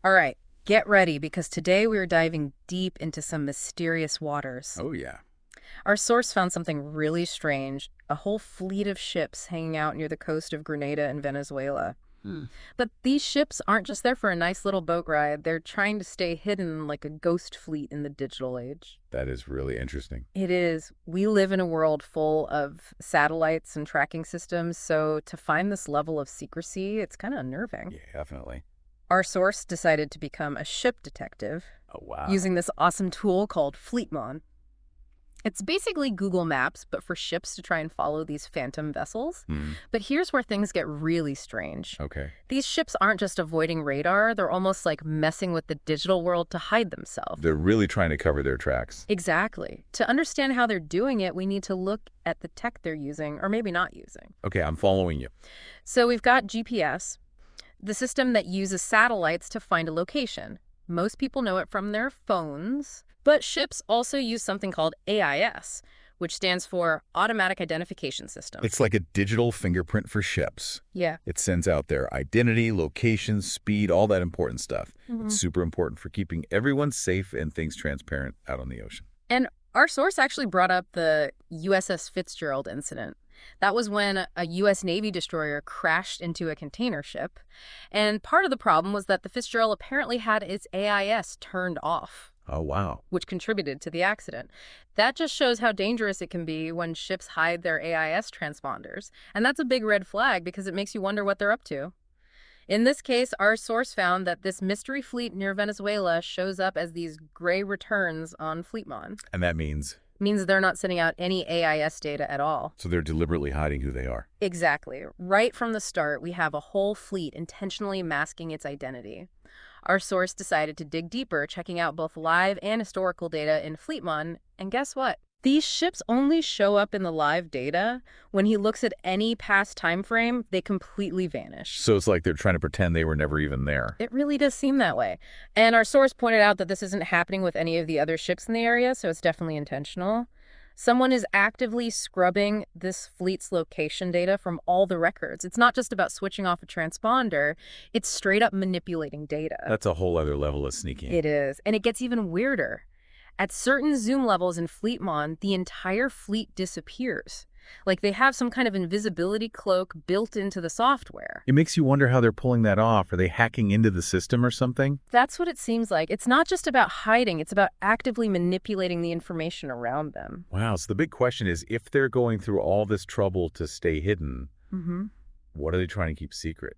All right, get ready because today we are diving deep into some mysterious waters. Oh, yeah. Our source found something really strange, a whole fleet of ships hanging out near the coast of Grenada in Venezuela. Hmm. But these ships aren't just there for a nice little boat ride, they're trying to stay hidden like a ghost fleet in the digital age. That is really interesting. It is. We live in a world full of satellites and tracking systems, so to find this level of secrecy, it's kind of unnerving. Yeah, definitely. Our source decided to become a ship detective Oh, wow. using this awesome tool called Fleetmon. It's basically Google Maps, but for ships to try and follow these phantom vessels. Hmm. But here's where things get really strange. Okay. These ships aren't just avoiding radar, they're almost like messing with the digital world to hide themselves. They're really trying to cover their tracks. Exactly. To understand how they're doing it, we need to look at the tech they're using, or maybe not using. Okay, I'm following you. So we've got GPS, the system that uses satellites to find a location. Most people know it from their phones, but ships also use something called AIS, which stands for Automatic Identification System. It's like a digital fingerprint for ships. Yeah. It sends out their identity, location, speed, all that important stuff. Mhm. It's super important for keeping everyone safe and things transparent out on the ocean. And our source actually brought up the USS Fitzgerald incident. That was when a U.S. Navy destroyer crashed into a container ship. And part of the problem was that the Fitzgerald apparently had its AIS turned off, Oh, wow. which contributed to the accident. That just shows how dangerous it can be when ships hide their AIS transponders. And that's a big red flag because it makes you wonder what they're up to. In this case, our source found that this mystery fleet near Venezuela shows up as these gray returns on Fleetmon. And that means, Means they're not sending out any AIS data at all. so they're deliberately hiding who they are. Exactly. Right from the start, we have a whole fleet intentionally masking its identity. Our source decided to dig deeper, checking out both live and historical data in Fleetmon, and guess what? These ships only show up in the live data. When he looks at any past time frame, they completely vanish. So it's like they're trying to pretend they were never even there. It really does seem that way. And our source pointed out that this isn't happening with any of the other ships in the area, so it's definitely intentional. Someone is actively scrubbing this fleet's location data from all the records. It's not just about switching off a transponder, it's straight up manipulating data. That's a whole other level of sneaking. It is. And it gets even weirder. At certain zoom levels in Fleetmon, the entire fleet disappears. Like they have some kind of invisibility cloak built into the software. It makes you wonder how they're pulling that off. Are they hacking into the system or something? That's what it seems like. It's not just about hiding, it's about actively manipulating the information around them. Wow, so the big question is, if they're going through all this trouble to stay hidden, Mm-hmm. what are they trying to keep secret?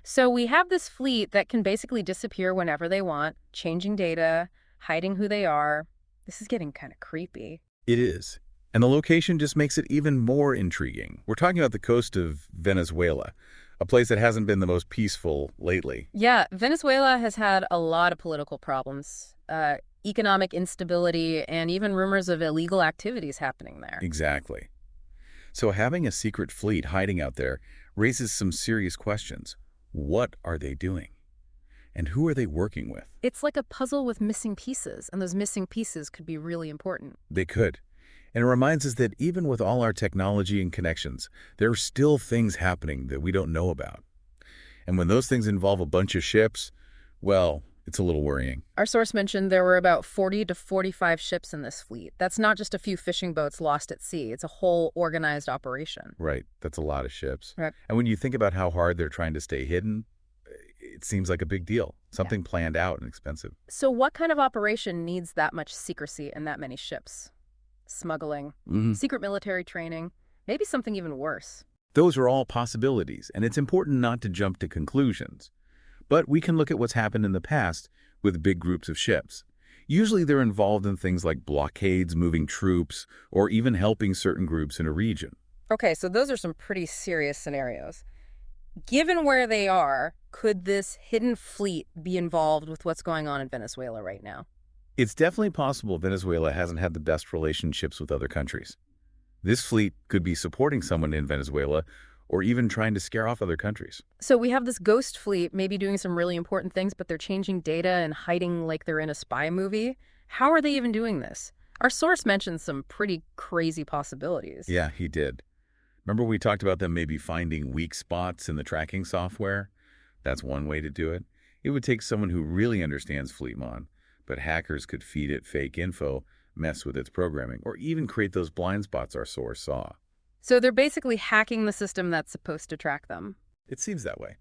So we have this fleet that can basically disappear whenever they want, changing data, hiding who they are. This is getting kind of creepy. It is. And the location just makes it even more intriguing. We're talking about the coast of Venezuela, a place that hasn't been the most peaceful lately. Yeah, Venezuela has had a lot of political problems, economic instability, and even rumors of illegal activities happening there. Exactly. So having a secret fleet hiding out there raises some serious questions. What are they doing? And who are they working with? It's like a puzzle with missing pieces, and those missing pieces could be really important. They could. And it reminds us that even with all our technology and connections, there are still things happening that we don't know about. And when those things involve a bunch of ships, well, it's a little worrying. Our source mentioned there were about 40 to 45 ships in this fleet. That's not just a few fishing boats lost at sea. It's a whole organized operation. Right, that's a lot of ships. Right. And when you think about how hard they're trying to stay hidden, it seems like a big deal, something planned out and expensive. So what kind of operation needs that much secrecy and that many ships? Smuggling, secret military training, maybe something even worse. Those are all possibilities, and it's important not to jump to conclusions. But we can look at what's happened in the past with big groups of ships. Usually they're involved in things like blockades, moving troops, or even helping certain groups in a region. Okay, so those are some pretty serious scenarios. Given where they are, could this hidden fleet be involved with what's going on in Venezuela right now? It's definitely possible Venezuela hasn't had the best relationships with other countries. This fleet could be supporting someone in Venezuela or even trying to scare off other countries. So we have this ghost fleet maybe doing some really important things, but they're changing data and hiding like they're in a spy movie. How are they even doing this? Our source mentioned some pretty crazy possibilities. Yeah, he did. Remember we talked about them maybe finding weak spots in the tracking software? That's one way to do it. It would take someone who really understands Fleetmon, but hackers could feed it fake info, mess with its programming, or even create those blind spots our source saw. So they're basically hacking the system that's supposed to track them. It seems that way.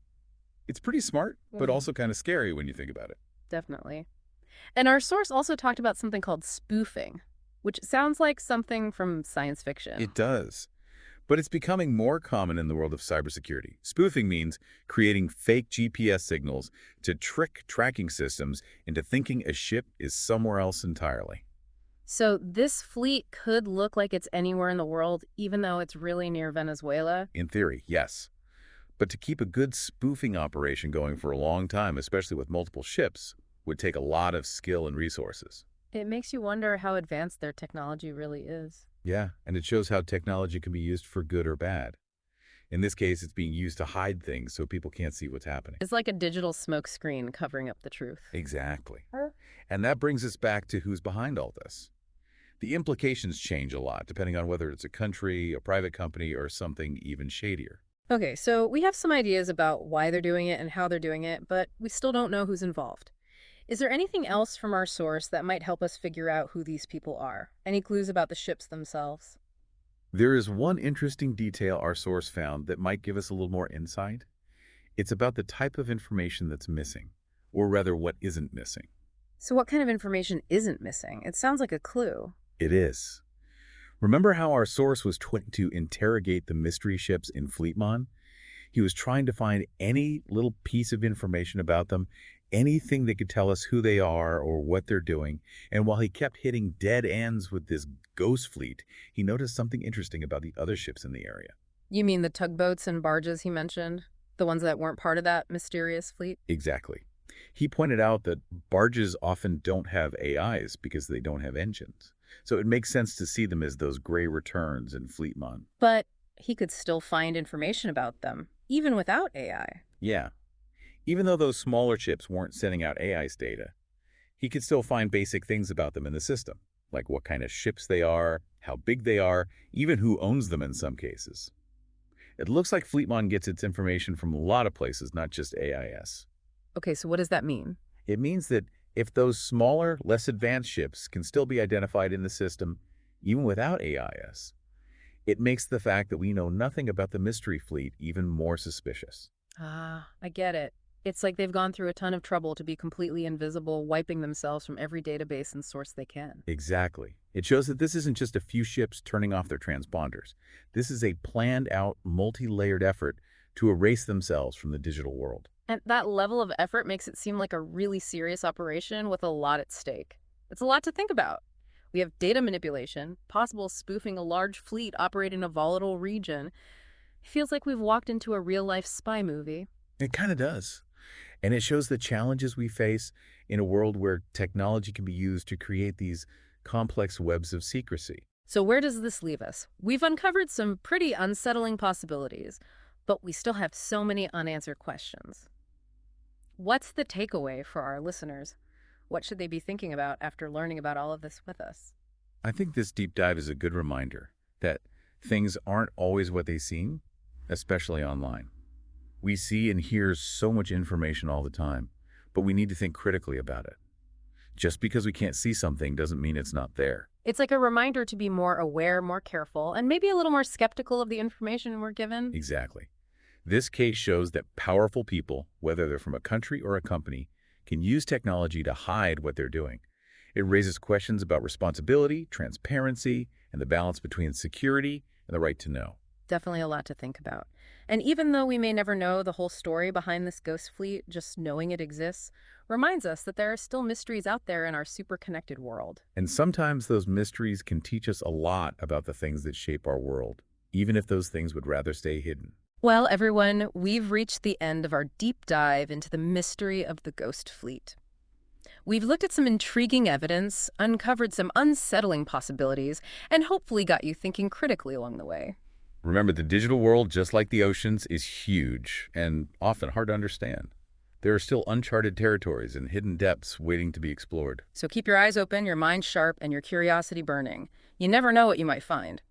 It's pretty smart, but Mhm. also kind of scary when you think about it. Definitely. And our source also talked about something called spoofing, which sounds like something from science fiction. It does. But it's becoming more common in the world of cybersecurity. Spoofing means creating fake GPS signals to trick tracking systems into thinking a ship is somewhere else entirely. So this fleet could look like it's anywhere in the world, even though it's really near Venezuela. In theory, yes. But to keep a good spoofing operation going for a long time, especially with multiple ships, would take a lot of skill and resources. It makes you wonder how advanced their technology really is. Yeah, and it shows how technology can be used for good or bad. In this case, it's being used to hide things so people can't see what's happening. It's like a digital smoke screen covering up the truth. Exactly. Huh? And that brings us back to who's behind all this. The implications change a lot, depending on whether it's a country, a private company, or something even shadier. Okay, so we have some ideas about why they're doing it and how they're doing it, but we still don't know who's involved. Is there anything else from our source that might help us figure out who these people are? Any clues about the ships themselves? There is one interesting detail our source found that might give us a little more insight. It's about the type of information that's missing, or rather what isn't missing. So what kind of information isn't missing? It sounds like a clue. It is. Remember how our source was trying to interrogate the mystery ships in Fleetmon? He was trying to find any little piece of information about them, anything that could tell us who they are or what they're doing. And while he kept hitting dead ends with this ghost fleet, he noticed something interesting about the other ships in the area. You mean the tugboats and barges he mentioned? The ones that weren't part of that mysterious fleet? Exactly. He pointed out that barges often don't have AIs because they don't have engines. So it makes sense to see them as those gray returns in Fleetmon. But he could still find information about them, even without AI. Yeah. Even though those smaller ships weren't sending out AI's data, he could still find basic things about them in the system, like what kind of ships they are, how big they are, even who owns them in some cases. It looks like Fleetmon gets its information from a lot of places, not just AIS. Okay, so what does that mean? It means that if those smaller, less advanced ships can still be identified in the system, even without AIS, it makes the fact that we know nothing about the mystery fleet even more suspicious. Ah, I get it. It's like they've gone through a ton of trouble to be completely invisible, wiping themselves from every database and source they can. Exactly. It shows that this isn't just a few ships turning off their transponders. This is a planned-out, multi-layered effort to erase themselves from the digital world. And that level of effort makes it seem like a really serious operation with a lot at stake. It's a lot to think about. We have data manipulation, possible spoofing a large fleet operating in a volatile region. It feels like we've walked into a real-life spy movie. It kind of does. And it shows the challenges we face in a world where technology can be used to create these complex webs of secrecy. So where does this leave us? We've uncovered some pretty unsettling possibilities, but we still have so many unanswered questions. What's the takeaway for our listeners? What should they be thinking about after learning about all of this with us? I think this deep dive is a good reminder that things aren't always what they seem, especially online. We see and hear so much information all the time, but we need to think critically about it. Just because we can't see something doesn't mean it's not there. It's like a reminder to be more aware, more careful, and maybe a little more skeptical of the information we're given. Exactly. This case shows that powerful people, whether they're from a country or a company, can use technology to hide what they're doing. It raises questions about responsibility, transparency, and the balance between security and the right to know. Definitely a lot to think about. And even though we may never know the whole story behind this ghost fleet, just knowing it exists reminds us that there are still mysteries out there in our super connected world. And sometimes those mysteries can teach us a lot about the things that shape our world, even if those things would rather stay hidden. Well, everyone, we've reached the end of our deep dive into the mystery of the ghost fleet. We've looked at some intriguing evidence, uncovered some unsettling possibilities, and hopefully got you thinking critically along the way. Remember, the digital world, just like the oceans, is huge and often hard to understand. There are still uncharted territories and hidden depths waiting to be explored. So keep your eyes open, your mind sharp, and your curiosity burning. You never know what you might find.